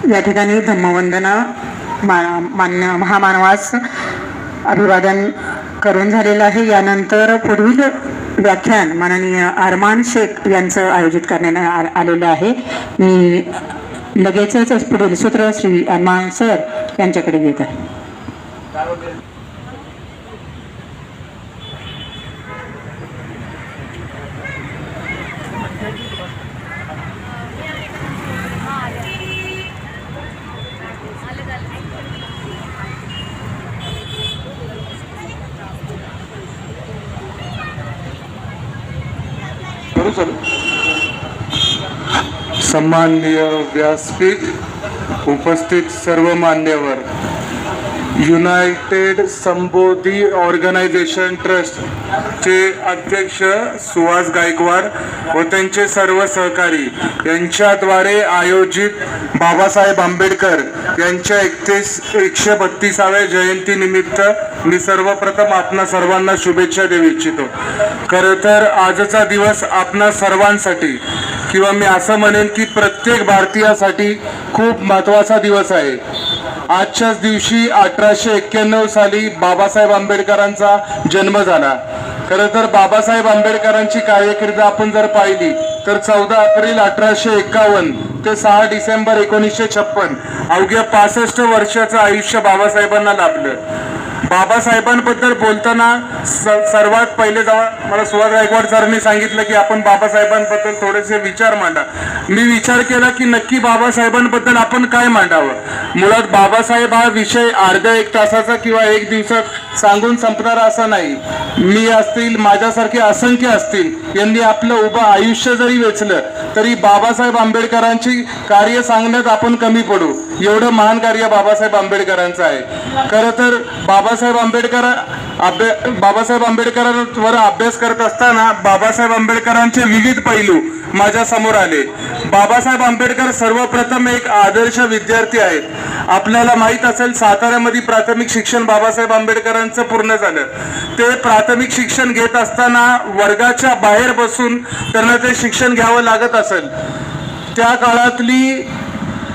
या ठिकाणी धम्मवंदना मान्य महामानवास अभिवादन करून झालेलं आहे। यानंतर पुढील व्याख्यान माननीय अरमान शेख यांचं आयोजित करण्यात आलेलं आहे। मी लगेचच पुढील सूत्र श्री अरमान सर यांच्याकडे घेत आहे। सन्माननीय व्यासपीठ, उपस्थित सर्व मान्यवर, युनायटेड संबोधी ऑर्गनायझेशन ट्रस्ट चे अध्यक्ष सुहास गायकवाड व त्यांचे सर्व सहकारी यांच्याद्वारे आयोजित बाबासाहेब आंबेडकर यांच्या 132व्या जयंतीनिमित्त मी सर्वप्रथम आपणा सर्वांना शुभेच्छा देऊ इच्छितो। खरं तर आजचा दिवस आपणा सर्वांसाठी किंवा मी असं म्हणेन की प्रत्येक भारतीयासाठी खूप महत्त्वाचा दिवस आहे। आजच्याच दिवशी 1891 साली बाबासाहेब आंबेडकरांचा जन्म झाला। खरं तर बाबासाहेब आंबेडकरांची कार्यकीर्द आपण जर पाहिली तर 14 एप्रिल 1851 ते 6 डिसेंबर 1956 अवघ्या 65 वर्षाचं आयुष्य बाबासाहेबांना लाभलं। बाबासाहेबांबद्दल बोलताना सर्वात पहिले जेव्हा मला सुहास गायकवाड सरांनी सांगितलं की आपण बाबासाहेबांबद्दल थोडेसे विचार मांडा, मी विचार केला की नक्की बाबासाहेबांबद्दल आपण काय मांडावं। मुळात बाबासाहेब हा विषय अर्ध्या 1 तासाचा किंवा 1 दिवसात सांगून संपणारा असा नाही। मी असतील, माझ्यासारखे असंख्य असतील, यांनी आपलं उभं आयुष्य जरी वेचलं तरी बाबासाहेब आंबेडकरांची कार्य सांगण्यात आपण कमी पडू, एवढं महान कार्य बाबासाहेब आंबेडकरांचं आहे। खरं तर बाबासाहेब आंबेडकरांवर अभ्यास करत असताना बाबासाहेब आंबेडकरांचे विविध पैलू माझ्या समोर आले। बाबासाहेब आंबेडकर सर्वप्रथम एक आदर्श विद्यार्थी आहेत। आपल्याला माहित असेल साताऱ्यामध्ये प्राथमिक शिक्षण बाबासाहेब आंबेडकरांचं पूर्ण झालं। ते प्राथमिक शिक्षण घेत असताना वर्गाच्या बाहेर बसून त्यांना ते शिक्षण घ्यावं लागत असेल। त्या काळातली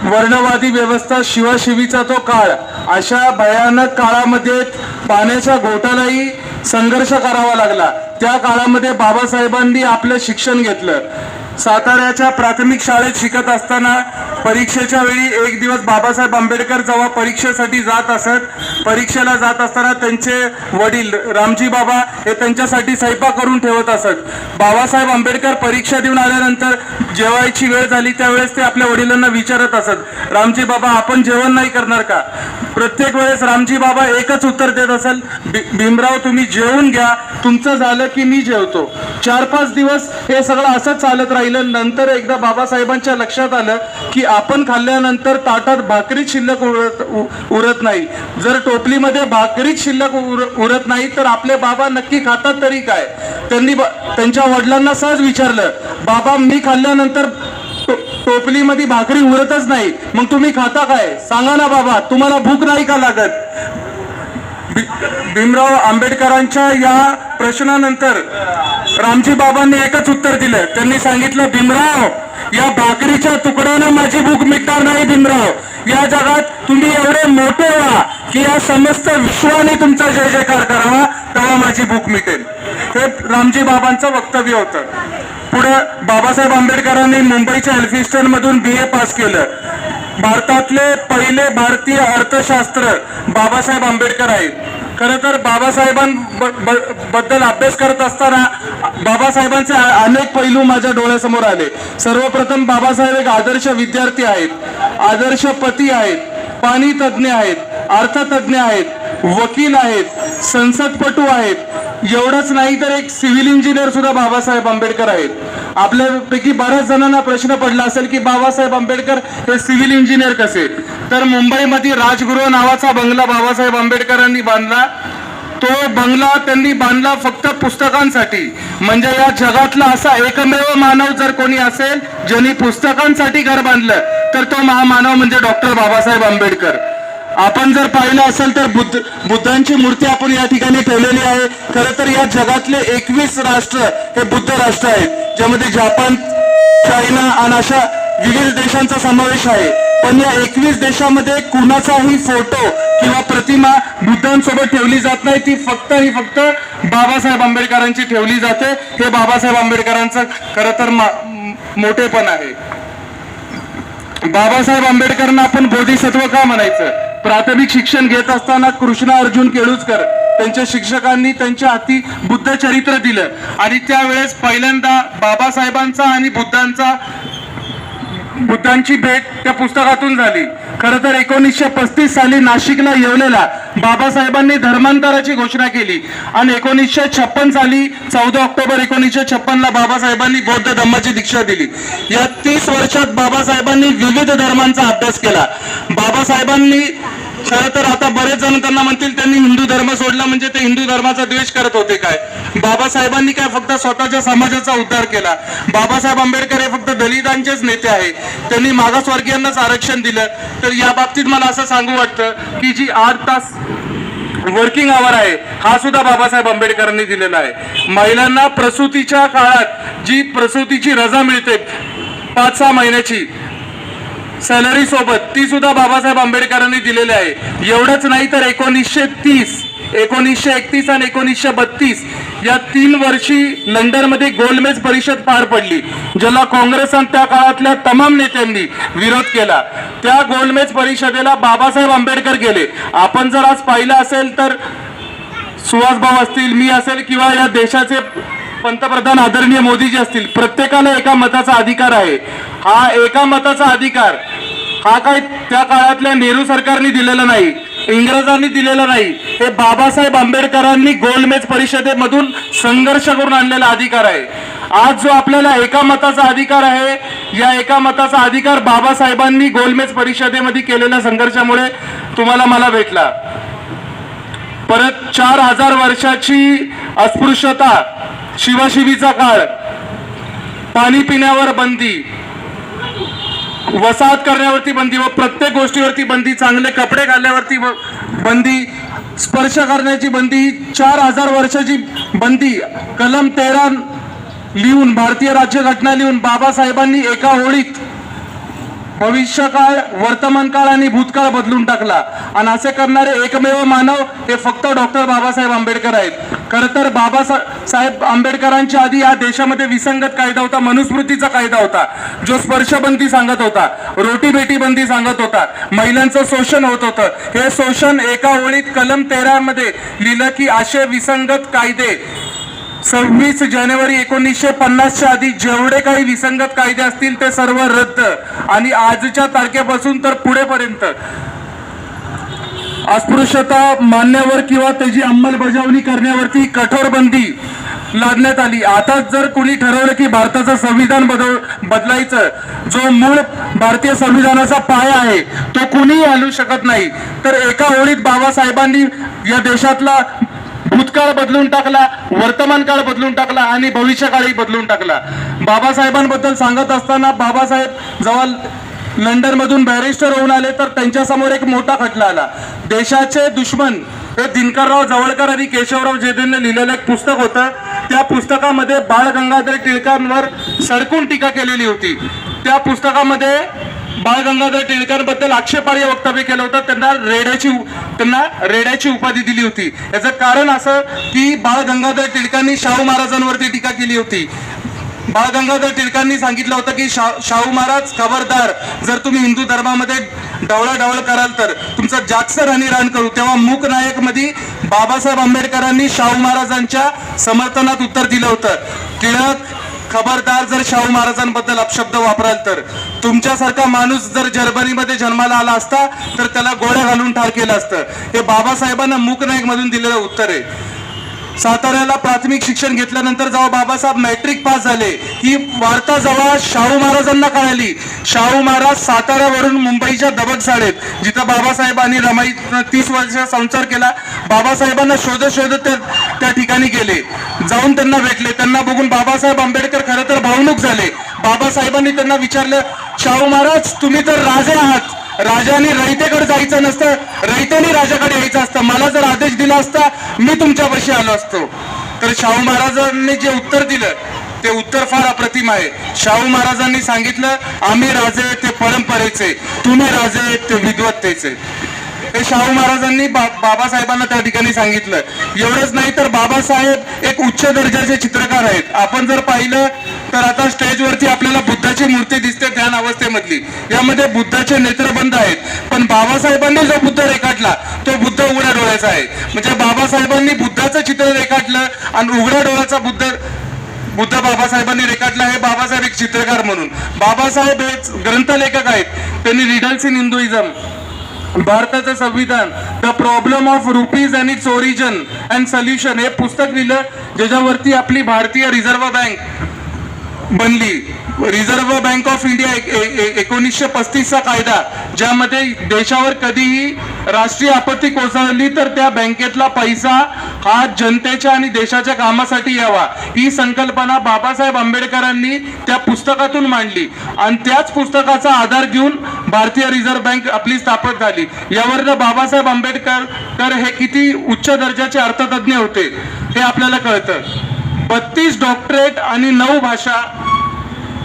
वर्णवादी व्यवस्था, शिवाशिवीचा तो काळ, अशा भयानक काळामध्ये पाण्याच्या घोटालाही संघर्ष करावा लागला। त्या काळामध्ये बाबासाहेबांनी आपलं शिक्षण घेतलं। साताऱ्याच्या प्राथमिक शाळेत शिकत असताना परीक्षेच्या वेळी एक दिवस बाबासाहेब आंबेडकर जेव्हा परीक्षेसाठी जात असत, परीक्षेला जात असताना त्यांचे वडील रामजी बाबा हे त्यांच्यासाठी स्वयंपाक करून ठेवत असत। बाबासाहेब आंबेडकर परीक्षा देऊन आल्यानंतर जेवायची वेळ झाली त्यावेळेस ते आपल्या वडिलांना विचारत असत, रामजी बाबा आपण जेवण नाही करणार का? प्रत्येक वेळेस रामजी बाबा एकच उत्तर देत असेल, भीमराव तुम्ही जेवून घ्या, तुमचं झालं की मी जेवतो। 4-5 दिवस हे सगळं असंच चालत राहिलं। नंतर एकदा बाबासाहेबांच्या लक्षात आलं की आपण खाल्ल्यानंतर ताटात भाकरी शिल्लक उरत नाही। जर टोपलीमध्ये भाकरी शिल्लक उरत नाही तर आपले बाबा नक्की खातात तरी काय? त्यांनी त्यांच्या वडिलांना सहज विचारलं, बाबा मी खाल्ल्यानंतर टोपलीमध्ये भाकरी उरतच नाही, मग तुम्ही खाता काय? सांगा ना बाबा, तुम्हाला भूक नाही का लागत? भीमराव आंबेडकरांच्या या प्रश्नानंतर रामजी बाबांनी एकच उत्तर दिलं। त्यांनी सांगितलं, भीमराव या भाकरीच्या तुकड्यानं माझी भूक मिटणार नाही। भीमराव या जगात तुम्ही एवढे मोठे व्हा की या समस्त विश्वाने तुमचा जय जयकार करावा, तेव्हा माझी भूक मिटेल। हे रामजी बाबांचं वक्तव्य होतं। पुढे बाबासाहेब आंबेडकरांनी मुंबईच्या एल्फिस्टन मधून BA पास केलं। भारतातले पहिले भारतीय अर्थशास्त्र बाबासाहेब आंबेडकर आहेत। खरं तर बाबासाहेबांबद्दल अभ्यास करत असताना बाबासाहेबांचे अनेक पैलू माझ्या डोळ्यासमोर आले। सर्वप्रथम बाबासाहेब एक आदर्श विद्यार्थी आहेत, आदर्श पती आहेत, पाणी तज्ज्ञ आहेत, अर्थतज्ज्ञ आहेत, वकील आहेत, संसदपटू आहेत। एवढंच नाही तर एक सिव्हिल इंजिनियर सुद्धा बाबासाहेब आंबेडकर आहेत। आपल्यापैकी बऱ्याच जणांना प्रश्न पडला असेल की बाबासाहेब आंबेडकर हे सिव्हिल इंजिनियर कसे? तर मुंबईमध्ये राजगृह नावाचा बंगला बाबासाहेब आंबेडकरांनी बांधला। तो बंगला त्यांनी बांधला फक्त पुस्तकांसाठी। म्हणजे या जगातला असा एकमेव मानव जर कोणी असेल ज्यांनी पुस्तकांसाठी घर बांधलं तर तो महामानव म्हणजे डॉक्टर बाबासाहेब आंबेडकर। आपण जर पाहिलं असेल तर बुद्धांची मूर्ती आपण या ठिकाणी ठेवलेली आहे। खरं तर या जगातले 21 राष्ट्र हे बुद्ध राष्ट्र आहेत, ज्यामध्ये जपान, चायना आणि अशा विविध देशांचा समावेश आहे। पण या 21 देशामध्ये कुणाचाही फोटो किंवा प्रतिमा बुद्धांसोबत ठेवली जात नाही. ती फक्त आणि फक्त बाबासाहेब आंबेडकरांची ठेवली जाते. हे बाबासाहेब आंबेडकरांचं खरं तर मोठेपण आहे. बाबासाहेब आंबेडकरांना आपण बोधिसत्व का म्हणायचं? प्राथमिक शिक्षण घेत असताना कृष्णा अर्जुन केळुसकर त्यांच्या शिक्षकांनी त्यांच्या हाती बुद्ध चरित्र दिलं आणि त्यावेळेस पहिल्यांदा बाबासाहेबांचा आणि बुद्धांची भेट त्या पुस्तकातून झाली. खरं तर 1935 साली नाशिकला येवलेला बाबासाहेबांनी धर्मांतराची घोषणा केली आणि 1956 साली 14 ऑक्टोबर 1956 ला बाबासाहेबांनी बौद्ध धर्माची दीक्षा दिली. या 30 वर्षात बाबासाहेबांनी विविध धर्मांचा अभ्यास केला. बाबासाहेबांनी खरं तर आता बरेच जण त्यांना म्हणतील त्यांनी हिंदू धर्म सोडला म्हणजे ते हिंदू धर्माचा द्वेष करत होते काय? बाबासाहेबांनी काय फक्त स्वतःच्या समाजाचा उद्धार केला? बाबासाहेब आंबेडकर हे फक्त दलितांचेच नेते आहे. त्यांनी मागासवर्गीयांनाच आरक्षण दिलं. तर या बाबतीत मला असं सांगू वाटतं की जी 8 तास वर्किंग आवर आहे हा सुद्धा बाबासाहेब आंबेडकरांनी दिलेला आहे. महिलांना प्रसूतीच्या काळात जी प्रसूतीची रजा मिळते 5-6 महिन्याची सॅलरी सोबत ती सुद्धा बाबासाहेब आंबेडकरांनी दिलेली आहे. एवढंच नाही तर 1930, 1931 आणि 1932 या 3 वर्षी लंडनमध्ये गोलमेज परिषद पार पडली, ज्याला काँग्रेस आणि त्या काळातल्या तमाम नेत्यांनी विरोध केला. त्या गोलमेज परिषदेला बाबासाहेब आंबेडकर गेले. आपण जर आज पाहिलं असेल तर सुहासभाऊ असतील, मी असेल किंवा या देशाचे पंतप्रधान आदरणीय मोदीजी असतील, प्रत्येकाला एका मताचा अधिकार आहे. हा एका मताचा अधिकार हा काय त्या काळातल्या नेहरू सरकारने दिलेला नाही, इंग्रजांनी दिलेला नाही. हे बाबासाहेब आंबेडकरांनी गोलमेज परिषदेमधून संघर्ष करून आणलेला अधिकार आहे. आज जो आपल्याला एका मताचा अधिकार आहे, या एका मताचा अधिकार बाबासाहेबांनी गोलमेज परिषदेमध्ये केलेल्या संघर्षामुळे तुम्हाला मला भेटला. परत 4000 वर्षाची अस्पृश्यता, शिवाशिवीचा काळ, पाणी पिण्यावर बंदी, वसाहत करण्यावरती बंदी व प्रत्येक गोष्टीवरती बंदी, चांगले कपडे घालण्यावरती बंदी, स्पर्श करण्याची बंदी, 4000 वर्षाची बंदी, कलम 13 लिहून, भारतीय राज्यघटना लिहून बाबासाहेबांनी एका ओळीत भविष्यकाळ, वर्तमान काळ आणि भूतकाळ बदलून टाकला. आणि असे करणारे एकमेव मानव हे फक्त डॉक्टर बाबासाहेब आंबेडकर आहेत. खरं तर बाबासाहेब आंबेडकरांच्या आधी या देशामध्ये विसंगत कायदा होता, मनुस्मृतीचा कायदा होता, जो स्पर्शबंदी सांगत होता, रोटी बेटी बंदी सांगत होता, महिलांचं शोषण होत होतं. हे शोषण एका ओळीत कलम 13 मध्ये लिहिलं की असे विसंगत कायदे 26 जानेवारी 1950च्या आधी जेवढे काही विसंगत कायदे असतील ते सर्व रद्द, आणि आजच्या तारखेपासून तर पुढेपर्यंत अस्पृश्यता मान्यवर किंवा त्याची अंमलबजावणी करण्यावरती कठोर बंदी लादण्यात आली. आता जर कोणी ठरवलं की भारताचं संविधान बदलायचं, जो मूळ भारतीय संविधानाचा पाया आहे तो कुणीही हलवू शकत नाही. तर एका ओळीत बाबासाहेबांनी या देशातला भूतकाळ बदलून टाकला, वर्तमान काळ बदलून टाकला आणि भविष्यकाळही बदलून टाकला. बाबासाहेबांबद्दल सांगत असताना बाबासाहेब जेव्हा लंडन मधून बॅरिस्टर होऊन आले तर त्यांच्या समोर एक मोठा खटला आला. देशाचे दुश्मन हे दिनकरराव जवळकर आणि केशवराव जेधेंनी लिहिलेलं एक पुस्तक होतं. त्या पुस्तकामध्ये बाळ गंगाधर टिळकांवर सडकून टीका केलेली होती. त्या पुस्तकामध्ये बाळ गंगाधर टिळकांबद्दल आक्षेपार्ह वक्तव्य केलं होतं. त्यांना रेड्याची उपाधी दिली होती. याचं कारण असं की बाळ गंगाधर टिळकांनी शाहू महाराजांवरती टीका केली होती. बाळ गंगाधर टिळकांनी सांगितलं होतं की शाहू महाराज खबरदार, जर तुम्ही हिंदू धर्मामध्ये ढवळाढवळ कराल तर तुमचं जागसर आणि रान करू. तेव्हा मूक नायक मध्ये बाबासाहेब आंबेडकरांनी शाहू महाराजांच्या समर्थनात उत्तर दिलं होतं, टिळक खबरदार, जर शाहू महाराजांबद्दल अपशब्द वापराल तर तुमच्यासारखा माणूस जर जर्मनीमध्ये जन्माला आला असता तर त्याला गोळ्या घालून ठार केलं असतं. हे बाबासाहेबांना मूक नायक मधून दिलेलं उत्तर आहे. साताऱ्याला प्राथमिक शिक्षण घेतल्यानंतर जेव्हा बाबासाहेब मॅट्रिक पास झाले, ही वार्ता जेव्हा शाहू महाराजांना कळाली, शाहू महाराज साताऱ्यावरून मुंबईच्या दबगसाळेत, जिथं बाबासाहेबांनी रमाई 30 वर्ष संसार केला, बाबासाहेबांना शोधत त्या ठिकाणी गेले, जाऊन त्यांना भेटले. त्यांना बघून बाबासाहेब आंबेडकर खरं तर भावनुक झाले. बाबासाहेबांनी त्यांना विचारलं, शाहू महाराज तुम्ही तर राजे आहात, राजाने रयतेकडे जायचं नसतं, रयतेने राजाकडे यायचं असतं, मला जर आदेश दिला असता मी तुमच्यापाशी आलो असतो. तर शाहू महाराजांनी जे उत्तर दिलं ते उत्तर फार अप्रतिम आहे. शाहू महाराजांनी सांगितलं, आम्ही राजे ते परम परंपरेचे, तुम्ही राजे ते विद्वत्तेचे. हे शाहू महाराजांनी बाबासाहेबांना त्या ठिकाणी सांगितलं. एवढंच नाही तर बाबासाहेब एक उच्च दर्जाचे चित्रकार आहेत. आपण जर पाहिलं तर आता स्टेजवरती आपल्याला बुद्धाची मूर्ती दिसते ध्यान अवस्थेमधली, यामध्ये बुद्धाचे नेत्रबंध आहेत. पण बाबासाहेबांनी जो बुद्ध रेखाटला तो बुद्ध उघड्या डोळ्याचा आहे. म्हणजे बाबासाहेबांनी बुद्धाचं चित्र रेखाटलं आणि उघड्या डोळ्याचा बुद्ध बाबासाहेबांनी रेखाटला. हे बाबासाहेब एक चित्रकार म्हणून. बाबासाहेब हे ग्रंथलेखक आहेत. त्यांनी रिडल्स इन हिंदुइझम, भारताचं संविधान, the problem of rupees and its origin and solution हे पुस्तक लिहिलं, ज्याच्यावरती आपली भारतीय रिझर्व्ह बँक बनली. रिझर्व्ह बँक ऑफ इंडिया 1935चा कायदा, ज्यामध्ये देशावर कधीही राष्ट्रीय आपत्ती कोसळली तर त्या बँकेतला पैसा हा जनतेच्या आणि देशाच्या कामासाठी यावा, ही संकल्पना बाबासाहेब आंबेडकरांनी त्या पुस्तकातून मांडली. आणि त्याच पुस्तकाचा आधार घेऊन भारतीय रिझर्व्ह बँक आपली स्थापन झाली. यावरनं बाबासाहेब आंबेडकर हे किती उच्च दर्जाचे अर्थतज्ञ होते हे आपल्याला कळतं. 32 डॉक्टरेट आणि 9 भाषा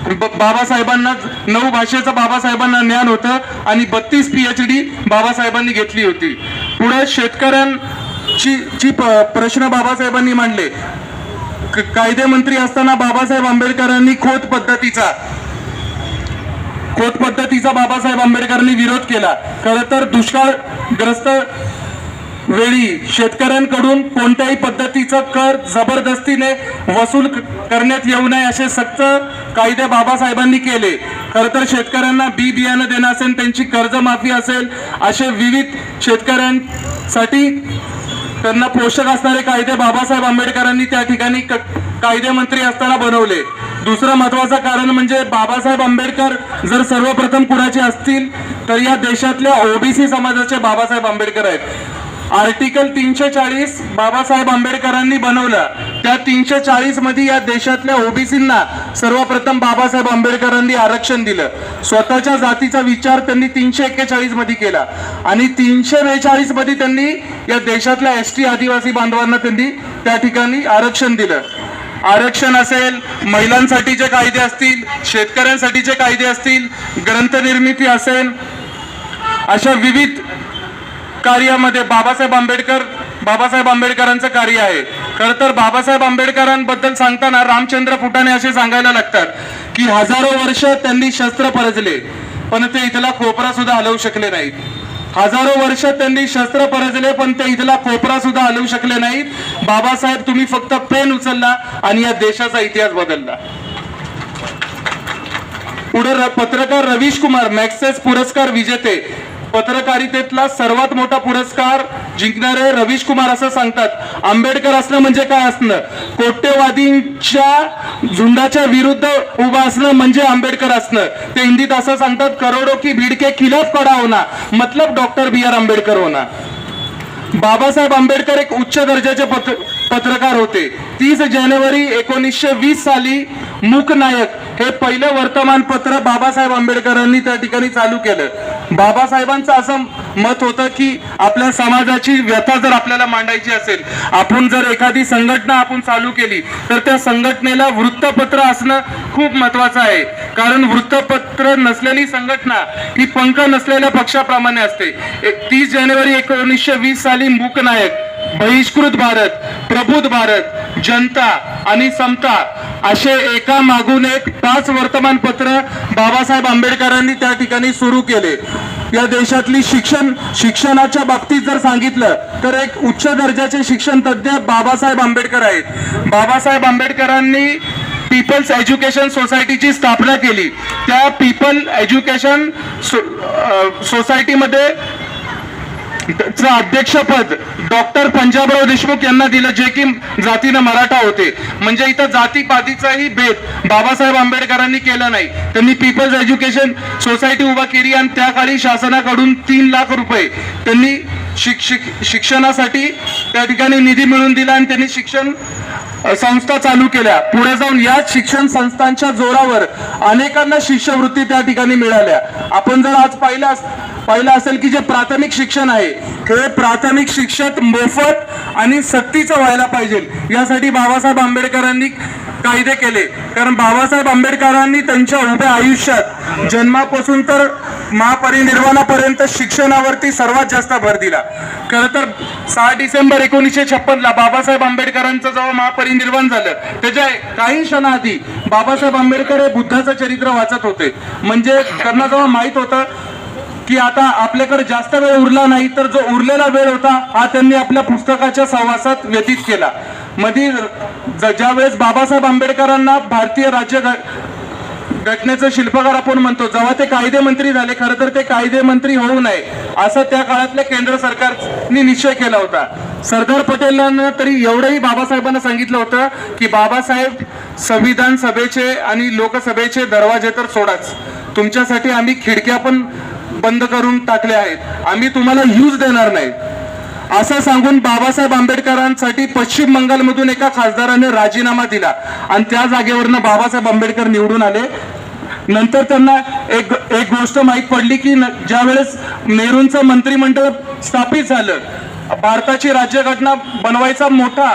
बाबासाहेबांना, 9 भाषेचं बाबासाहेबांना ज्ञान होतं आणि 32 PhD बाबासाहेबांनी घेतली होती. पुढे शेतकऱ्यांची प्रश्न बाबासाहेबांनी मांडले. कायदे मंत्री असताना बाबासाहेब आंबेडकरांनी खोत पद्धतीचा बाबासाहेब आंबेडकरांनी विरोध केला. खरं तर दुष्काळग्रस्त वेळी शेतकऱ्यांकडून कोणत्याही पद्धतीचा कर जबरदस्तीने वसूल करण्यात येऊ नये असे सक्त कायदे बाबासाहेबांनी केले. खरं तर शेतकऱ्यांना बियाणं देणं असेल, त्यांची कर्जमाफी असेल, असे विविध शेतकऱ्यांसाठी त्यांना पोषक असणारे कायदे बाबासाहेब आंबेडकरांनी त्या ठिकाणी कायदे मंत्री असताना बनवले. दुसरं महत्वाचं कारण म्हणजे बाबासाहेब आंबेडकर जर सर्वप्रथम कुणाचे असतील तर या देशातल्या ओबीसी समाजाचे बाबासाहेब आंबेडकर आहेत. आर्टिकल 340 बाबासाहेब आंबेडकरांनी बनवलं. त्या 340 मध्ये या देशातल्या ओबीसींना सर्वप्रथम बाबासाहेब आंबेडकरांनी आरक्षण दिलं. स्वतःच्या जातीचा विचार त्यांनी 341 मध्ये केला आणि 342 मध्ये त्यांनी या देशातल्या ST आदिवासी बांधवांना त्यांनी त्या ठिकाणी आरक्षण दिलं. आरक्षण असेल, महिलांसाठीचे कायदे असतील, शेतकऱ्यांसाठीचे कायदे असतील, ग्रंथनिर्मिती असेल, अशा विविध कार्यामध्ये बाबासाहेब आंबेडकरांचं कार्य आहे. खरं तर बाबासाहेब आंबेडकरांबद्दल सांगताना रामचंद्र फुटाणे असे सांगायला लागतात की हजारो वर्ष त्यांनी शस्त्र परजले पण ते इथला कोपरा सुद्धा हलवू शकले नाहीत. हजारो वर्ष त्यांनी शस्त्र परजले पण ते इथला कोपरा सुद्धा हलवू शकले नाहीत. बाबासाहेब, तुम्ही फक्त पेन उचलला आणि या देशाचा इतिहास बदलला. पुढे पत्रकार रवीश कुमार, मॅक्सेस पुरस्कार विजेते, पत्रकारितेतला सर्वात मोठा पुरस्कार जिंकणारे रवीश कुमार असं सांगतात, आंबेडकर असणं म्हणजे काय असणं, कोट्यवादींच्या झुंडाच्या विरुद्ध उभा असणं म्हणजे आंबेडकर असणं. ते हिंदीत असं सांगतात, करोडो की भीड़ के खिलाफ खड़ा होना मतलब डॉक्टर BR आंबेडकर होना. बाबासाहेब आंबेडकर एक उच्च दर्जाचे पत्रकार होते. 30 जानेवारी 1920 साली मूकनायक हे पहिलं वर्तमानपत्र बाबासाहेब आंबेडकरांनी त्या ठिकाणी चालू केलं. बाबासाहेबांचं असं मत होतं की आपल्या समाजाची व्यथा जर आपल्याला मांडायची असेल, आपण जर एखादी संघटना आपण चालू केली तर त्या संघटनेला वृत्तपत्र असणं खूप महत्वाचं आहे. कारण वृत्तपत्र नसलेली संघटना ही पंख नसलेल्या पक्षाप्रमाणे असते. 30 जानेवारी 1920 साली मूकनायक, बहिष्कृत भारत, प्रबुद्ध भारत, जनता आणि समता असे एका मागून एक 5 वर्तमानपत्र बाबासाहेब आंबेडकरांनी त्या ठिकाणी सुरू केले. या देशातली शिक्षणाच्या बाबतीत जर सांगितलं तर एक उच्च दर्जाचे शिक्षण तज्ञ बाबासाहेब आंबेडकर आहेत. बाबासाहेब आंबेडकरांनी पीपल्स एज्युकेशन सोसायटीची स्थापना केली. त्या पीपल एज्युकेशन सोसायटीमध्ये अध्यक्षपद डॉक्टर पंजाबराव देशमुख यांना दिलं, जे की जातीनं मराठा होते. म्हणजे इथं जातीपातीचाही भेद बाबासाहेब आंबेडकरांनी केला नाही. त्यांनी पीपल्स एज्युकेशन सोसायटी उभा केली आणि त्या काळी शासनाकडून 3 लाख रुपये त्यांनी शिक्षणासाठी त्या ठिकाणी निधी मिळवून दिला आणि त्यांनी शिक्षण संस्था चालू केल्या. पुढे जाऊन या शिक्षण संस्थांच्या जोरावर अनेकांना शिष्यवृत्ती त्या ठिकाणी मिळाल्या. आपण जर आज पाहिलं असेल की जे प्राथमिक शिक्षण आहे हे प्राथमिक शिक्षण मोफत आणि सक्तीचं व्हायला पाहिजे, यासाठी बाबासाहेब आंबेडकरांनी कायदे केले. कारण बाबासाहेब आंबेडकरांनी त्यांच्या उभ्या आयुष्यात जन्मापासून तर महापरिनिर्वाणापर्यंत शिक्षणावरती सर्वात जास्त भर दिला. खरं तर 6 डिसेंबर 1956ला बाबासाहेब आंबेडकरांचं जेव्हा महापरिनिर्वाण झालं त्याच्या काही क्षणाआधी बाबासाहेब आंबेडकर हे बुद्धाचं चरित्र वाचत होते. म्हणजे त्यांना जेव्हा माहित होतं की आता आपल्याकडे जास्त वेळ उरला नाही, तर जो उरलेला वेळ होता हा त्यांनी आपल्या पुस्तकाच्या सहवासात व्यतीत केला. मध्ये ज्या वेळेस बाबासाहेब आंबेडकरांना भारतीय राज्य घटनेचं शिल्पकार आपण म्हणतो, जेव्हा ते कायदे मंत्री झाले, खरं तर ते कायदे मंत्री होऊ नये असं त्या काळातल्या केंद्र सरकारने निश्चय केला होता. सरदार पटेलांना तरी एवढंही बाबासाहेबांना सांगितलं होतं की बाबासाहेब, संविधान सभेचे आणि लोकसभेचे दरवाजे तर सोडाच, तुमच्यासाठी आम्ही खिडक्या पण बंद करून टाकल्या आहेत, आम्ही तुम्हाला यूज देणार नाही असं सांगून बाबासाहेब आंबेडकरांसाठी पश्चिम बंगालमधून एका खासदाराने राजीनामा दिला आणि त्या जागेवरनं बाबासाहेब आंबेडकर निवडून आले. नंतर त्यांना एक गोष्ट माहीत पडली की ज्या वेळेस नेहरूंचं मंत्रिमंडळ स्थापित झालं, भारताची राज्यघटना बनवायचा मोठा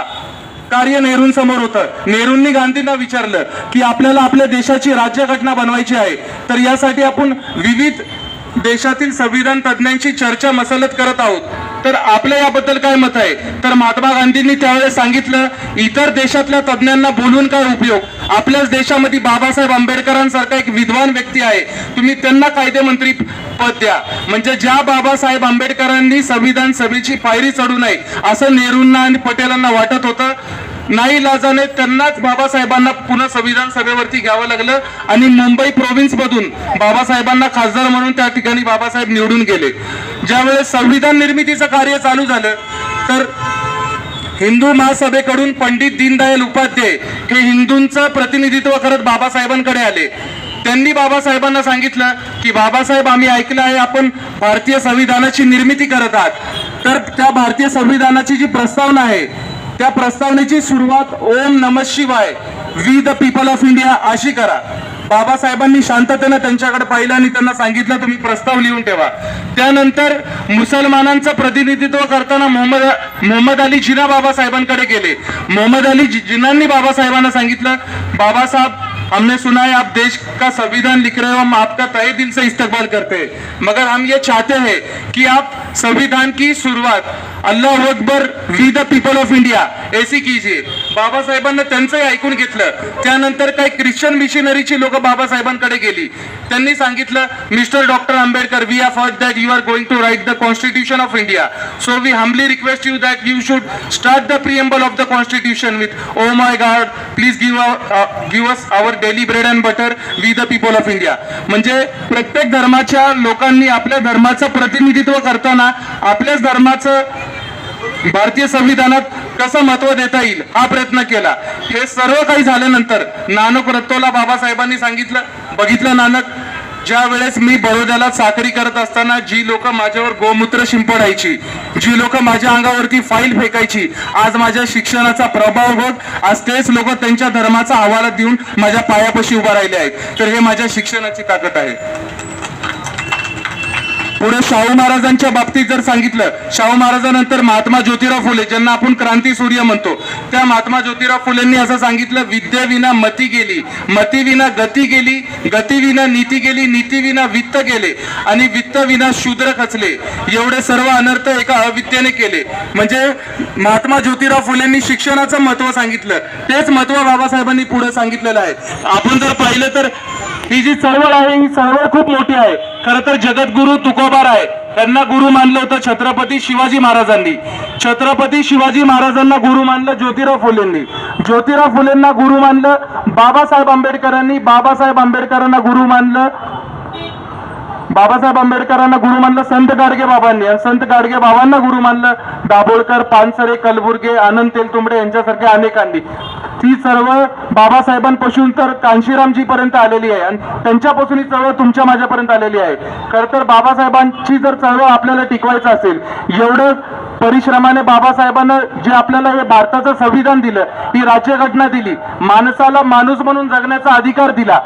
कार्य नेहरूंसमोर होतं. नेहरूंनी गांधींना विचारलं की आपल्याला आपल्या देशाची राज्यघटना बनवायची आहे, तर यासाठी आपण विविध देशातील संविधान तज्ज्ञांची चर्चा मसलत करत आहोत, तर आपलं याबद्दल काय मत आहे? तर महात्मा गांधींनी त्यावेळेस सांगितलं, इतर देशातल्या तज्ज्ञांना बोलून काय उपयोग, आपल्याच देशामध्ये बाबासाहेब आंबेडकरांसारखा एक विद्वान व्यक्ती आहे, तुम्ही त्यांना कायदेमंत्री पद द्या. म्हणजे ज्या बाबासाहेब आंबेडकरांनी संविधान सभेची पायरी चढू नये असं नेहरूंना आणि पटेलांना वाटत होतं, नाही लाजाने त्यांनाच बाबासाहेबांना पुन्हा संविधान सभेवरती घ्यावं लागलं आणि मुंबई प्रोव्हिन्स मधून बाबासाहेबांना खासदार म्हणून त्या ठिकाणी बाबासाहेब निवडून गेले. ज्यावेळेस संविधान निर्मितीचं कार्य चालू झालं तर हिंदू महासभेकडून पंडित दीनदयाल उपाध्याय हे हिंदूंचं प्रतिनिधित्व करत बाबासाहेबांकडे आले. त्यांनी बाबासाहेबांना सांगितलं की बाबासाहेब, आम्ही ऐकलं आहे आपण भारतीय संविधानाची निर्मिती करत आहात, तर त्या भारतीय संविधानाची जी प्रस्तावना आहे त्या प्रस्तावनेची सुरुवात ओम नमः शिवाय we the people of India अशी करा. बाबासाहेबांनी शांततेनं त्यांच्याकडे पाहिलं आणि त्यांना सांगितलं तुम्ही प्रस्ताव लिहून ठेवा. त्यानंतर मुसलमानांचं प्रतिनिधित्व करताना मोहम्मद अली जिना बाबासाहेबांकडे गेले. मोहम्मद अली जिनांनी बाबासाहेबांना सांगितलं, बाबासाहेब, हमने सुना है आप देश का संविधान लिख रहे हो, हम आपका तहे दिल से इस्तकबाल करते हैं, मगर हम ये चाहते हैं कि आप संविधान की शुरुआत अल्लाह अकबर we the people of India ऐसी कीजिए. बाबासाहेबांना त्यांचंही ऐकून घेतलं. त्यानंतर काही ख्रिश्चन मिशनरीची लोक बाबासाहेबांकडे गेली. त्यांनी सांगितलं, mister doctor Ambedkar, we have heard that you are going to write the constitution of India, so we humbly request you that you should start the preamble of the constitution with O my God please give us our daily bread and butter we the people of India. म्हणजे प्रत्येक धर्माच्या लोकांनी आपल्या धर्माचं प्रतिनिधित्व करताना आपल्याच धर्माचं भारतीय संविधानात कसं महत्व देता येईल हा प्रयत्न केला. हे सर्व काही झाल्यानंतर नानक रत्तोला बाबासाहेबांनी सांगितलं, बघितलं नानक, ज्या वेळेस मी बडोद्याला चाकरी करत असताना जी लोक माझ्यावर गोमूत्र शिंपडायची, जी लोक माझ्या अंगावरती फाईल फेकायची, आज माझ्या शिक्षणाचा प्रभाव बघ, आज तेच लोक त्यांच्या धर्माचा हवाला देऊन माझ्या पायापाशी उभा राहिले आहेत. तर हे माझ्या शिक्षणाची ताकद आहे. पुढे शाहू महाराजांच्या बाबतीत जर सांगितलं, शाहू महाराजांनंतर महात्मा ज्योतिराव फुले, ज्यांना आपण क्रांती सूर्य म्हणतो, त्या महात्मा ज्योतिराव फुलेंनी असं सांगितलं, विद्येविना मती गेली, मतीविना गती गेली, गतीविना नीती गेली, नीतीविना वित्त गेले आणि वित्तविना शूद्र खचले. एवढे सर्व अनर्थ एका अविद्येने केले. म्हणजे महात्मा ज्योतिराव फुलेंनी शिक्षणाचं महत्व सांगितलं, तेच महत्व बाबासाहेबांनी पुढे सांगितलेलं आहे. आपण जर पाहिलं तर ही जी चळवळ आहे ही चळवळ खूप मोठी आहे. खरं तर जगद्गुरु तुकोबाराय यांना गुरु मानलं होतं छत्रपती शिवाजी महाराजांनी. छत्रपती शिवाजी महाराजांना गुरु मानलं ज्योतिराव फुलेंनी. ज्योतिराव फुलेंना गुरु मानलं बाबासाहेब आंबेडकरांनी. बाबासाहेब आंबेडकरांना गुरु मानलं संत गाडगे बाबांनी. आणि संत गाडगे बाबांना गुरु मानलं दाभोळकर, पानसरे, कलबुर्गे, आनंद तेलतुंबडे यांच्यासारख्या अनेकांनी. ती सर्व बाबासाहेबांपासून तर कांशीरामजी पर्यंत आलेली आहे आणि त्यांच्यापासून ही चळवळ तुमच्या माझ्यापर्यंत आलेली आहे. खरं तर बाबासाहेबांची जर चळवळ आपल्याला टिकवायचं असेल, एवढं परिश्रमाने बाबासाहेबांना जे आपल्याला हे भारताचं संविधान दिलं, ही राज्यघटना दिली, माणसाला माणूस म्हणून जगण्याचा अधिकार दिला.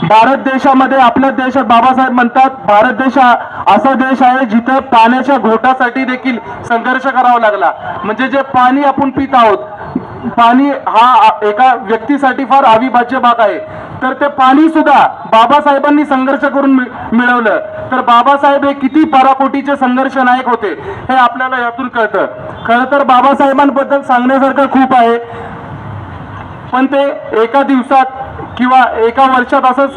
भारत देशामध्ये, आपल्या देशात बाबासाहेब म्हणतात, भारत देश असा देश आहे जिथं पाण्याच्या घोटासाठी देखील संघर्ष करावा लागला. म्हणजे जे पाणी आपण पित आहोत, पाणी हा एका व्यक्तीसाठी फार अविभाज्य भाग आहे, तर ते पाणी सुद्धा बाबासाहेबांनी संघर्ष करून मिळवलं. तर बाबासाहेब हे किती पराकोटीचे संघर्ष नायक होते हे आपल्याला यातून कळतं. खरं तर बाबासाहेबांबद्दल सांगण्यासारखं खूप आहे, पण ते एका दिवसात किंवा एका वर्षात असंच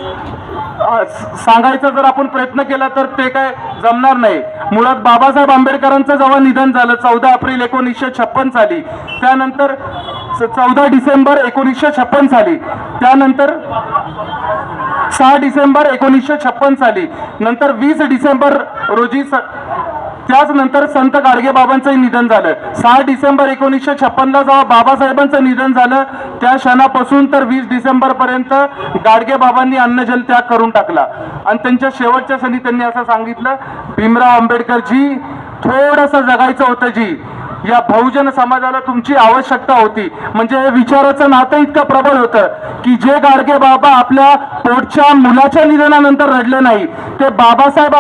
सांगायचा जर आपण प्रयत्न केला तर ते काय जमणार नाही. मुळात बाबासाहेब आंबेडकरांचं जेव्हा निधन झालं 14 एप्रिल 1956 साली, त्यानंतर 14 डिसेंबर 1956 साली, त्यानंतर 6 डिसेंबर 1956 साली, नंतर 20 डिसेंबर रोजी त्याच नंतर संत गाडगेबाबांचंही निधन झालं. 6 डिसेंबर 1956ला जेव्हा बाबासाहेबांचं निधन झालं त्या क्षणापासून तर 20 डिसेंबर पर्यंत गाडगेबाबांनी अन्नजल त्याग करून टाकला. आणि त्यांच्या शेवटच्या क्षणी त्यांनी असं सांगितलं, भीमराव आंबेडकरजी थोडंसं जगायचं होतं जी, या बहुजन समाजाला तुमची आवश्यकता होती. म्हणजे हे विचाराचं नातं इतकं प्रबळ होतं की जे गाडगे बाबा आपल्या पोटच्या मुलाच्या निधनानंतर रडले नाही, ते बाबासाहेब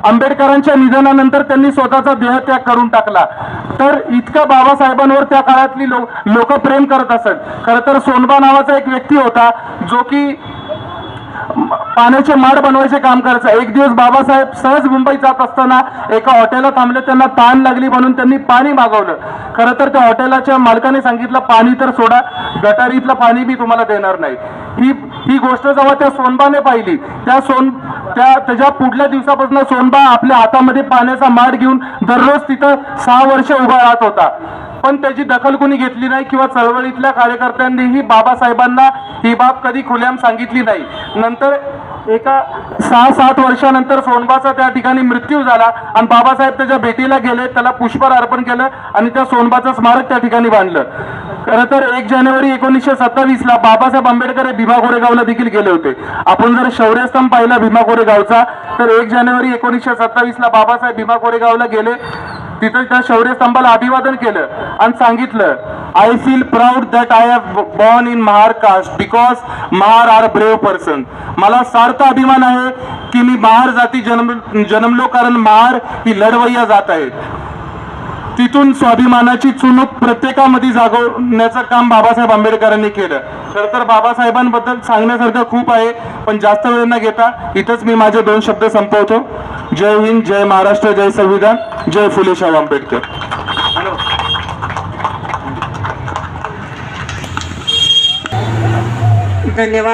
आंबेडकरांच्या निधनानंतर त्यांनी स्वतःचा देहत्याग करून टाकला. तर इतकं बाबासाहेबांवर त्या काळातली लोक प्रेम करत असत. खरं तर सोनबा नावाचा एक व्यक्ती होता जो की पाण्याचे माड बनवायचे काम करायचं. एक दिवस बाबासाहेब सहज मुंबईत जात असताना एका हॉटेलला थांबले, त्यांना तहान लागली म्हणून त्यांनी पाणी मागवलं. खरं तर त्या हॉटेलाच्या मालकाने सांगितलं, पाणी तर सोडा, गटारीतलं पाणी मी तुम्हाला देणार नाही. ही गोष्ट जेव्हा त्या सोनबाने पाहिली, त्याच्या पुढल्या दिवसापासून सोनबा आपल्या हातामध्ये पाण्याचा माड घेऊन दररोज तिथं 6 वर्ष उभा राहत होता. पण त्याची दखल कोणी घेतली नाही किंवा चळवळीतल्या कार्यकर्त्यांनीही बाबासाहेबांना ही बाब कधी खुलेआम सांगितली नाही. नंतर एका 6-7 वर्षानंतर सोनबाचा त्या ठिकाणी मृत्यू झाला आणि बाबासाहेब त्याच्या भेटीला गेले, त्याला पुष्पहार अर्पण केलं आणि त्या सोनबाचं स्मारक त्या ठिकाणी बांधलं. खरं तर 1 जानेवारी 1927ला बाबासाहेब आंबेडकर हे भीमा कोरेगावला देखील गेले होते. आपण जर शौर्यस्तंभ पाहिला भीमा कोरेगावचा, तर 1 जानेवारी 1927ला बाबासाहेब भीमा कोरेगावला गेले. तिथं त्या शौर्यस्तंभाला अभिवादन केलं आणि सांगितलं, I feel proud that I have born in Mahar caste because Mahar are brave person. मला सार्थ अभिमान आहे की मी महार जाती जन्मलो, कारण महार ही लढवय्या जात आहे. तिथून स्वाभिमानाची चुणूक प्रत्येकामध्ये जागवण्याचं काम बाबासाहेब आंबेडकरांनी केलं. खरं तर बाबासाहेबांबद्दल सांगण्यासारखं खूप आहे, पण जास्त वेळ न घेता इथंच मी माझे 2 शब्द संपवतो. जय हिंद, जय महाराष्ट्र, जय संविधान, जय फुले शाहू आंबेडकर. धन्यवाद.